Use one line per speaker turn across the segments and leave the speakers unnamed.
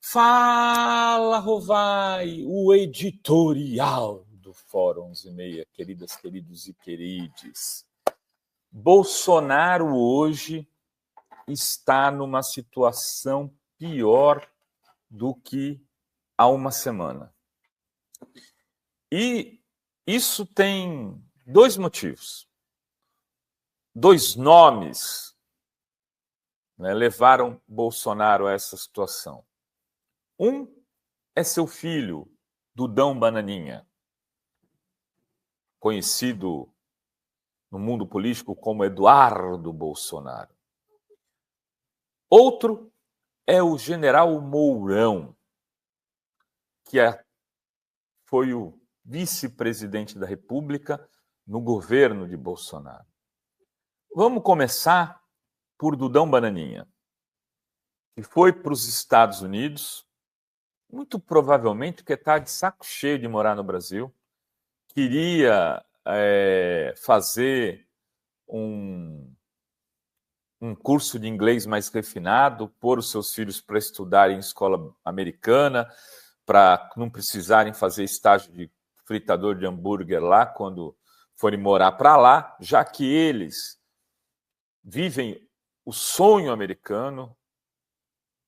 Fala, Rovai, o editorial do Fórum 11:30, queridas, queridos e querides. Bolsonaro hoje está numa situação pior do que há uma semana. E isso tem dois motivos. Dois nomes, né, levaram Bolsonaro a essa situação. Um é seu filho, Dudão Bananinha, conhecido no mundo político como Eduardo Bolsonaro. Outro é o general Mourão, que foi o vice-presidente da República no governo de Bolsonaro. Vamos começar por Dudão Bananinha, que foi para os Estados Unidos, muito provavelmente porque está de saco cheio de morar no Brasil, queria fazer um curso de inglês mais refinado, pôr os seus filhos para estudar em escola americana, para não precisarem fazer estágio de fritador de hambúrguer lá quando forem morar para lá, já que eles vivem o sonho americano,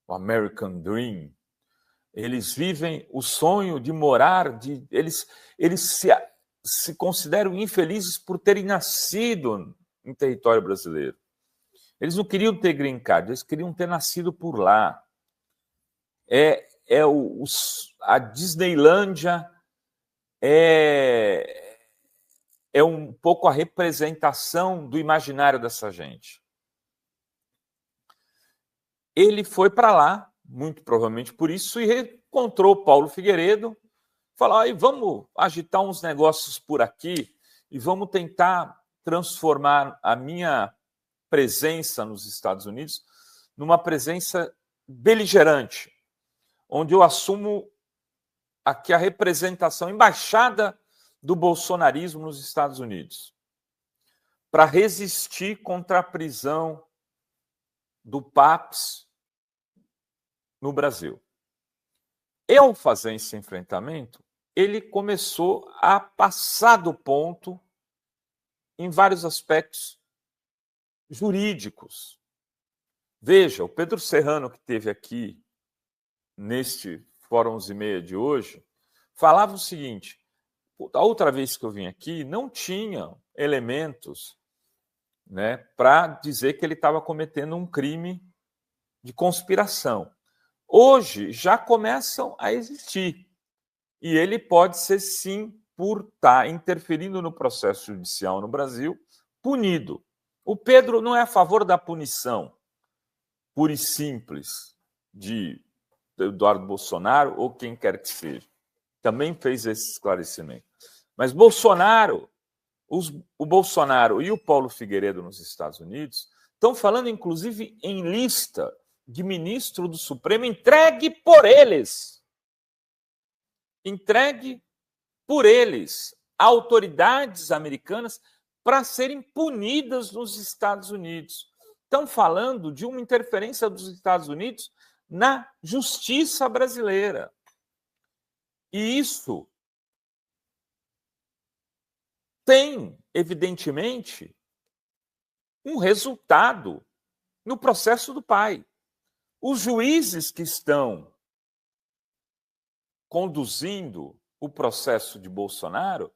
o American Dream. Eles vivem o sonho de morar, eles se consideram infelizes por terem nascido em território brasileiro. Eles não queriam ter green card, eles queriam ter nascido por lá. A Disneylândia é um pouco a representação do imaginário dessa gente. Ele foi para lá, muito provavelmente por isso, e encontrou Paulo Figueiredo, falou: vamos agitar uns negócios por aqui e vamos tentar transformar a minha presença nos Estados Unidos numa presença beligerante, onde eu assumo aqui a representação, a embaixada do bolsonarismo nos Estados Unidos, para resistir contra a prisão do PAPS no Brasil. E ao fazer esse enfrentamento, ele começou a passar do ponto em vários aspectos jurídicos. Veja, o Pedro Serrano, que esteve aqui neste Fórum 11:30 de hoje, falava o seguinte: a outra vez que eu vim aqui, não tinha elementos, né, para dizer que ele estava cometendo um crime de conspiração. Hoje já começam a existir. E ele pode ser, sim, por estar interferindo no processo judicial no Brasil, punido. O Pedro não é a favor da punição pura e simples de Eduardo Bolsonaro ou quem quer que seja. Também fez esse esclarecimento. Mas Bolsonaro, o Bolsonaro e o Paulo Figueiredo nos Estados Unidos estão falando, inclusive, em lista de ministro do Supremo entregue por eles. Entregue por eles a autoridades americanas para serem punidas nos Estados Unidos. Estão falando de uma interferência dos Estados Unidos na justiça brasileira. E isso tem, evidentemente, um resultado no processo do pai. Os juízes que estão conduzindo o processo de Bolsonaro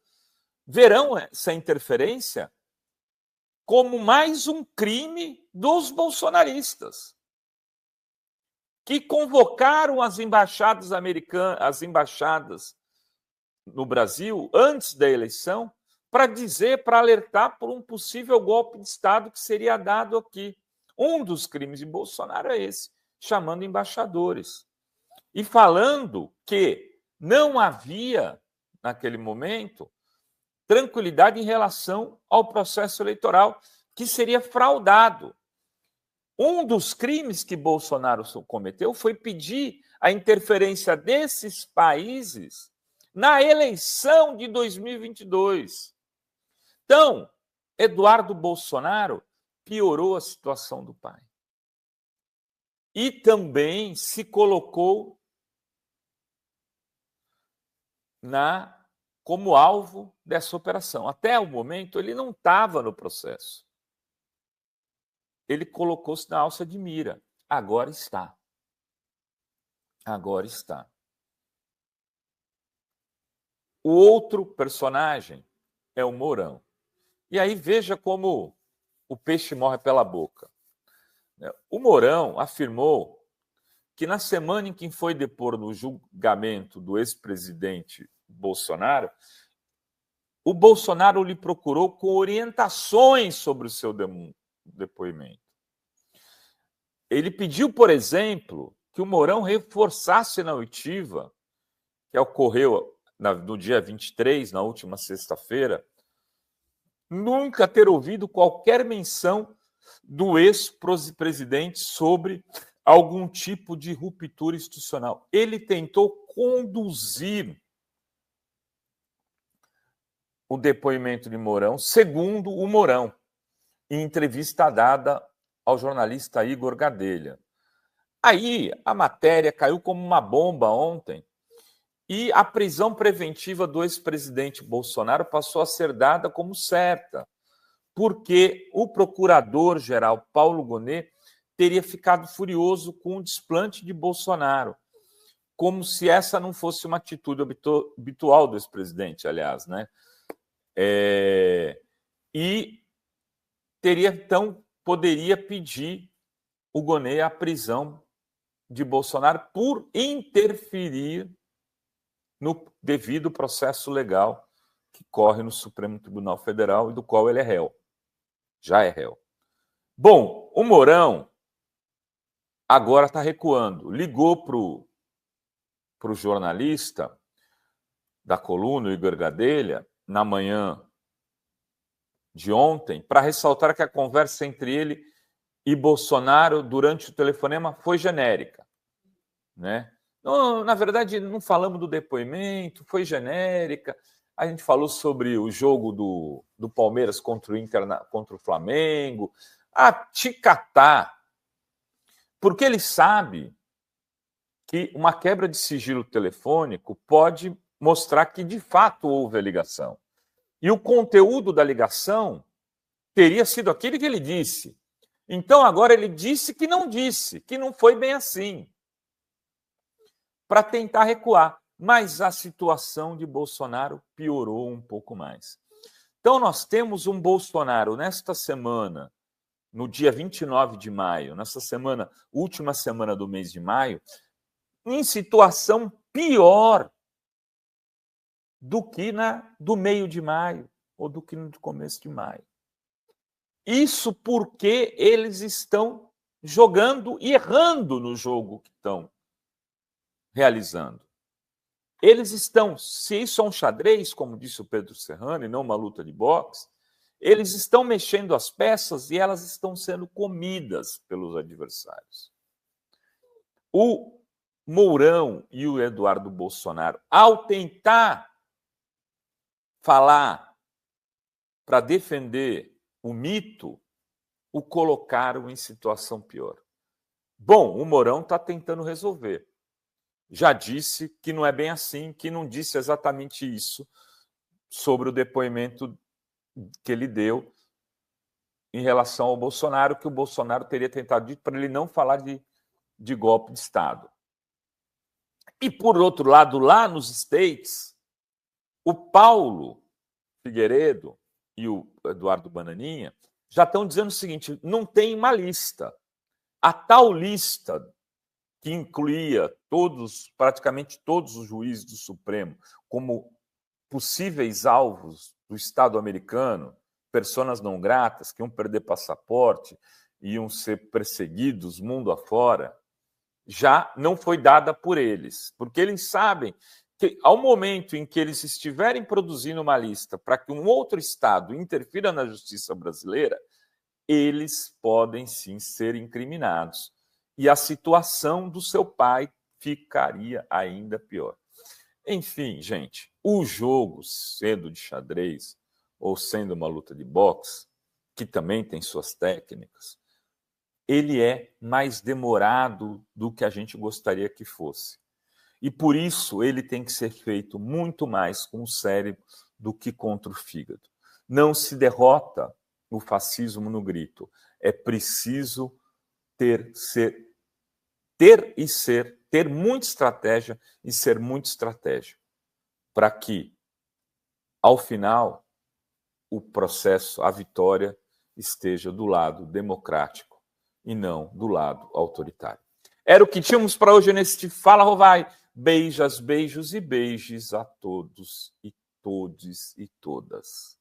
verão essa interferência como mais um crime dos bolsonaristas, que convocaram as embaixadas americanas, as embaixadas no Brasil, antes da eleição, para dizer, para alertar por um possível golpe de Estado que seria dado aqui. Um dos crimes de Bolsonaro é esse, chamando embaixadores. E falando que não havia, naquele momento, tranquilidade em relação ao processo eleitoral, que seria fraudado. Um dos crimes que Bolsonaro cometeu foi pedir a interferência desses países na eleição de 2022. Então, Eduardo Bolsonaro piorou a situação do pai. E também se colocou como alvo dessa operação. Até o momento, ele não estava no processo. Ele colocou-se na alça de mira. Agora está. Agora está. O outro personagem é o Mourão. E aí veja como o peixe morre pela boca. O Mourão afirmou que na semana em que foi depor no julgamento do ex-presidente Bolsonaro, o Bolsonaro lhe procurou com orientações sobre o seu depoimento. Ele pediu, por exemplo, que o Mourão reforçasse na oitiva, que ocorreu no dia 23, na última sexta-feira, nunca ter ouvido qualquer menção do ex-presidente sobre algum tipo de ruptura institucional. Ele tentou conduzir o depoimento de Mourão, segundo o Mourão, em entrevista dada ao jornalista Igor Gadelha. Aí a matéria caiu como uma bomba ontem e a prisão preventiva do ex-presidente Bolsonaro passou a ser dada como certa, porque o procurador-geral Paulo Gonet teria ficado furioso com o desplante de Bolsonaro, como se essa não fosse uma atitude habitual do ex-presidente, aliás, né? E poderia pedir o Gonet a prisão de Bolsonaro por interferir no devido processo legal que corre no Supremo Tribunal Federal e do qual ele é réu. Já é réu. Bom, o Mourão agora está recuando. Ligou para o jornalista da coluna, o Igor Gadelha, na manhã de ontem, para ressaltar que a conversa entre ele e Bolsonaro durante o telefonema foi genérica, né? Não, na verdade, não falamos do depoimento, foi genérica. A gente falou sobre o jogo do Palmeiras contra o Flamengo, a ticatá, porque ele sabe que uma quebra de sigilo telefônico pode mostrar que, de fato, houve a ligação. E o conteúdo da ligação teria sido aquele que ele disse. Então, agora ele disse, que não foi bem assim, para tentar recuar. Mas a situação de Bolsonaro piorou um pouco mais. Então, nós temos um Bolsonaro nesta semana, no dia 29 de maio, nessa semana, última semana do mês de maio, em situação pior do que do meio de maio ou do que no começo de maio. Isso porque eles estão jogando e errando no jogo que estão realizando. Eles estão, se isso é um xadrez, como disse o Pedro Serrano, e não uma luta de boxe, eles estão mexendo as peças e elas estão sendo comidas pelos adversários. O Mourão e o Eduardo Bolsonaro, ao tentar falar para defender o mito, o colocaram em situação pior. Bom, o Mourão está tentando resolver. Já disse que não é bem assim, que não disse exatamente isso sobre o depoimento que ele deu em relação ao Bolsonaro, que o Bolsonaro teria tentado dito para ele não falar de golpe de Estado. E, por outro lado, lá nos States, o Paulo Figueiredo e o Eduardo Bananinha já estão dizendo o seguinte: não tem uma lista. A tal lista que incluía praticamente todos os juízes do Supremo como possíveis alvos do Estado americano, personas não gratas, que iam perder passaporte, iam ser perseguidos mundo afora, já não foi dada por eles, porque eles sabem que, ao momento em que eles estiverem produzindo uma lista para que um outro Estado interfira na justiça brasileira, eles podem sim ser incriminados. E a situação do seu pai ficaria ainda pior. Enfim, gente, o jogo, sendo de xadrez ou sendo uma luta de boxe, que também tem suas técnicas, ele é mais demorado do que a gente gostaria que fosse. E por isso ele tem que ser feito muito mais com o cérebro do que contra o fígado. Não se derrota o fascismo no grito. É preciso ter muita estratégia e ser muito estratégico para que, ao final, o processo, a vitória, esteja do lado democrático e não do lado autoritário. Era o que tínhamos para hoje neste Fala Rovai. Beijas, beijos e beijos a todos e todes e todas.